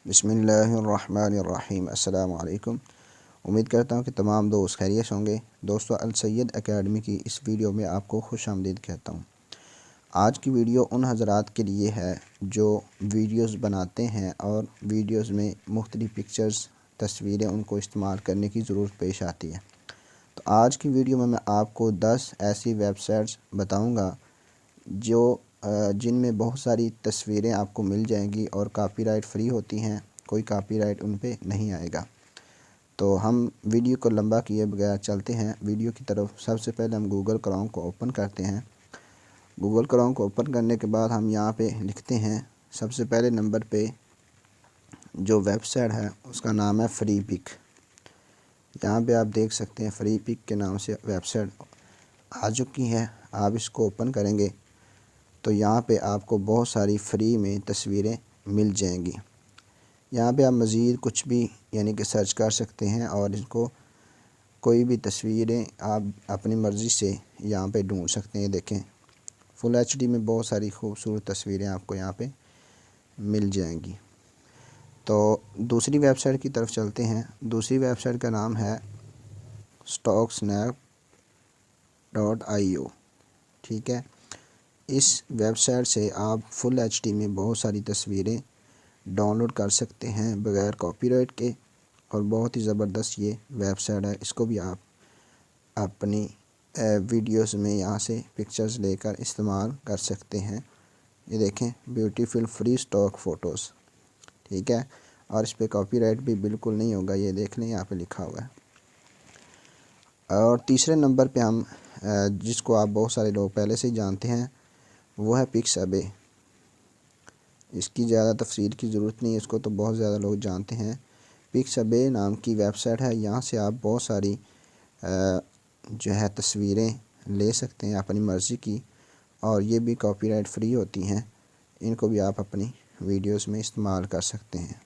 बिस्मिल्लाहिर्रहमानिर्रहीम। अस्सलामु अलैकुम। उम्मीद करता हूँ कि तमाम दोस्त खैरियत होंगे। दोस्तों, अल सैयद एकेडमी की इस वीडियो में आपको खुश आमदीद कहता हूँ। आज की वीडियो उन हज़रात के लिए है जो वीडियोस बनाते हैं और वीडियोस में मुख्तलिफ़ पिक्चर्स, तस्वीरें उनको इस्तेमाल करने की ज़रूरत पेश आती है। तो आज की वीडियो में मैं आपको 10 ऐसी वेबसाइट्स बताऊँगा जो जिनमें बहुत सारी तस्वीरें आपको मिल जाएंगी और कॉपीराइट फ्री होती हैं, कोई कॉपीराइट उन पे नहीं आएगा। तो हम वीडियो को लंबा किए बगैर चलते हैं वीडियो की तरफ। सबसे पहले हम गूगल क्रोम को ओपन करते हैं। गूगल क्रोम को ओपन करने के बाद हम यहाँ पे लिखते हैं, सबसे पहले नंबर पे जो वेबसाइट है उसका नाम है फ्री पिक। यहाँ पे आप देख सकते हैं फ्री पिक के नाम से वेबसाइट आ चुकी है। आप इसको ओपन करेंगे तो यहाँ पे आपको बहुत सारी फ्री में तस्वीरें मिल जाएंगी। यहाँ पे आप मज़ीद कुछ भी यानी कि सर्च कर सकते हैं और इसको कोई भी तस्वीरें आप अपनी मर्ज़ी से यहाँ पे ढूंढ सकते हैं। देखें, फुल एचडी में बहुत सारी खूबसूरत तस्वीरें आपको यहाँ पे मिल जाएंगी। तो दूसरी वेबसाइट की तरफ चलते हैं। दूसरी वेबसाइट का नाम है stocksnap.io। ठीक है, इस वेबसाइट से आप फुल एचडी में बहुत सारी तस्वीरें डाउनलोड कर सकते हैं बग़ैर कॉपीराइट के, और बहुत ही ज़बरदस्त ये वेबसाइट है। इसको भी आप अपनी वीडियोस में यहाँ से पिक्चर्स लेकर इस्तेमाल कर सकते हैं। ये देखें, ब्यूटीफुल फ्री स्टॉक फ़ोटोज़। ठीक है, और इस पर कॉपीराइट भी बिल्कुल नहीं होगा। ये देख लें, यहाँ पे लिखा हुआ है। और तीसरे नंबर पे हम जिसको आप बहुत सारे लोग पहले से ही जानते हैं, वो है पिक्सअबे। इसकी ज़्यादा तफसीर की ज़रूरत नहीं है, इसको तो बहुत ज़्यादा लोग जानते हैं। पिक्सअबे नाम की वेबसाइट है। यहाँ से आप बहुत सारी जो है तस्वीरें ले सकते हैं अपनी मर्ज़ी की, और ये भी कॉपीराइट फ्री होती हैं। इनको भी आप अपनी वीडियोस में इस्तेमाल कर सकते हैं।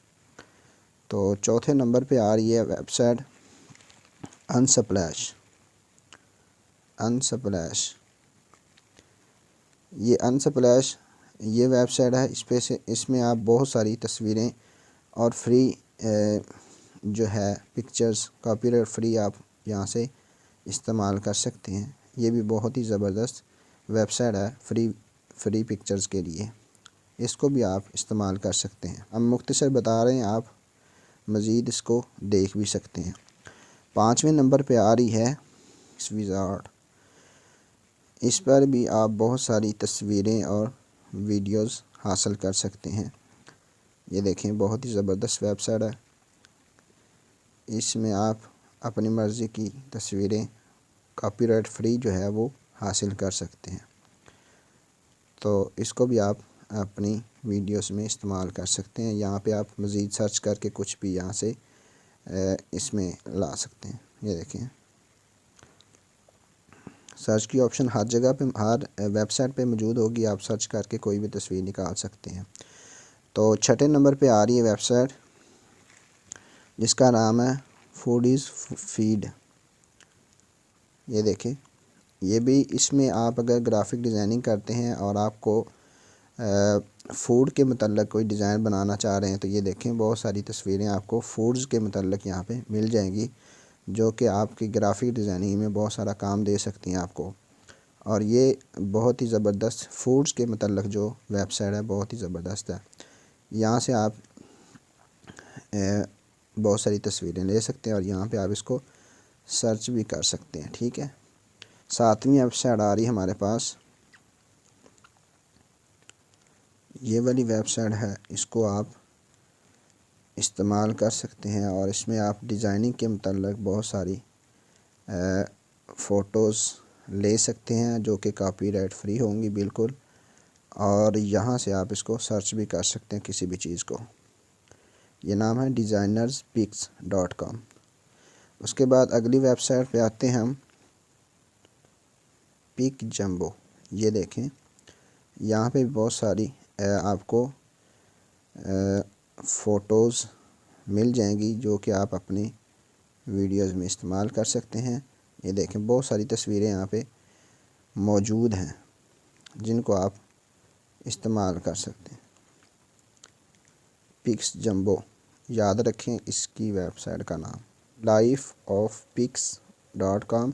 तो चौथे नंबर पे आ रही है वेबसाइट अनस्प्लैश। ये अनस्प्लैश ये वेबसाइट है। इसमें आप बहुत सारी तस्वीरें और फ्री जो है पिक्चर्स कॉपीराइट फ्री आप यहाँ से इस्तेमाल कर सकते हैं। ये भी बहुत ही ज़बरदस्त वेबसाइट है फ्री पिक्चर्स के लिए। इसको भी आप इस्तेमाल कर सकते हैं। हम मुख्तसर बता रहे हैं, आप मज़ीद इसको देख भी सकते हैं। 5वें नंबर पे आ रही है स्विज़ार्ड। इस पर भी आप बहुत सारी तस्वीरें और वीडियोस हासिल कर सकते हैं। ये देखें, बहुत ही ज़बरदस्त वेबसाइट है। इसमें आप अपनी मर्ज़ी की तस्वीरें कॉपीराइट फ्री जो है वो हासिल कर सकते हैं। तो इसको भी आप अपनी वीडियोस में इस्तेमाल कर सकते हैं। यहाँ पे आप मज़ीद सर्च करके कुछ भी यहाँ से इसमें ला सकते हैं। ये देखें, सर्च की ऑप्शन हर जगह पे, हर वेबसाइट पे मौजूद होगी। आप सर्च करके कोई भी तस्वीर निकाल सकते हैं। तो छठे नंबर पे आ रही है वेबसाइट जिसका नाम है फूडीज़ फीड। ये देखें, ये भी इसमें आप अगर ग्राफिक डिज़ाइनिंग करते हैं और आपको फ़ूड के मतलब कोई डिज़ाइन बनाना चाह रहे हैं, तो ये देखें, बहुत सारी तस्वीरें आपको फूड्स के मतलब यहाँ पे मिल जाएंगी, जो कि आपकी ग्राफिक डिज़ाइनिंग में बहुत सारा काम दे सकती हैं आपको। और ये बहुत ही ज़बरदस्त फूड्स के मतलब जो वेबसाइट है, बहुत ही ज़बरदस्त है। यहाँ से आप बहुत सारी तस्वीरें ले सकते हैं और यहाँ पे आप इसको सर्च भी कर सकते हैं। ठीक है, 7वीं वेबसाइट आ रही है हमारे पास। ये वाली वेबसाइट है, इसको आप इस्तेमाल कर सकते हैं और इसमें आप डिज़ाइनिंग के मतलब बहुत सारी फ़ोटोज़ ले सकते हैं जो कि कॉपीराइट फ्री होंगी बिल्कुल। और यहाँ से आप इसको सर्च भी कर सकते हैं किसी भी चीज़ को। ये नाम है designerspics.com। उसके बाद अगली वेबसाइट पे आते हैं हम, पिक जंबो। ये देखें, यहाँ पे बहुत सारी आपको फ़ोटोज़ मिल जाएंगी जो कि आप अपनी वीडियोज़ में इस्तेमाल कर सकते हैं। ये देखें, बहुत सारी तस्वीरें यहाँ पे मौजूद हैं जिनको आप इस्तेमाल कर सकते हैं। पिक्स जंबो याद रखें इसकी वेबसाइट का नाम lifeofpics.com।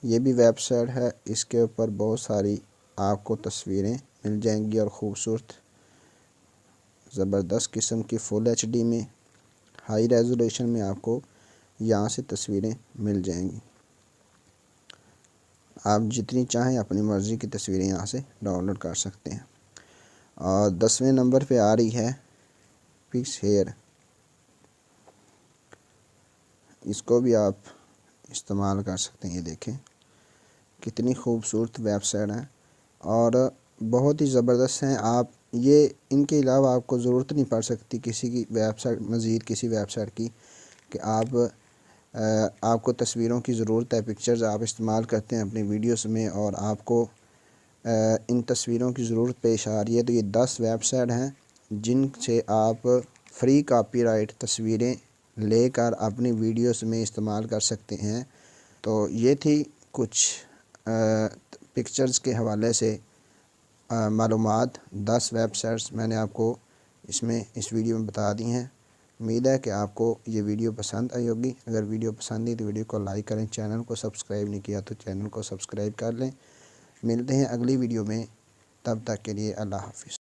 ये भी वेबसाइट है, इसके ऊपर बहुत सारी आपको तस्वीरें मिल जाएंगी और ख़ूबसूरत ज़बरदस्त किस्म की फुल HD में हाई रेजोल्यूशन में आपको यहाँ से तस्वीरें मिल जाएंगी। आप जितनी चाहें अपनी मर्ज़ी की तस्वीरें यहाँ से डाउनलोड कर सकते हैं। और 10वें नंबर पे आ रही है पिक्स हेयर। इसको भी आप इस्तेमाल कर सकते हैं। ये देखें कितनी खूबसूरत वेबसाइट है और बहुत ही ज़बरदस्त हैं। आप ये इनके अलावा आपको ज़रूरत नहीं पड़ सकती किसी की वेबसाइट, मज़ीद किसी वेबसाइट की, कि आपको तस्वीरों की ज़रूरत है, पिक्चर्स आप इस्तेमाल करते हैं अपनी वीडियोस में और आपको इन तस्वीरों की ज़रूरत पेश आ रही है। तो ये 10 वेबसाइट हैं जिनसे आप फ्री कॉपीराइट तस्वीरें लेकर अपनी वीडियोस में इस्तेमाल कर सकते हैं। तो ये थी कुछ पिक्चर्स के हवाले से मालूमात। 10 वेबसाइट्स मैंने आपको इस वीडियो में बता दी हैं। उम्मीद है कि आपको ये वीडियो पसंद आई होगी। अगर वीडियो पसंद आई तो वीडियो को लाइक करें, चैनल को सब्सक्राइब नहीं किया तो चैनल को सब्सक्राइब कर लें। मिलते हैं अगली वीडियो में, तब तक के लिए अल्लाह हाफ़िज़।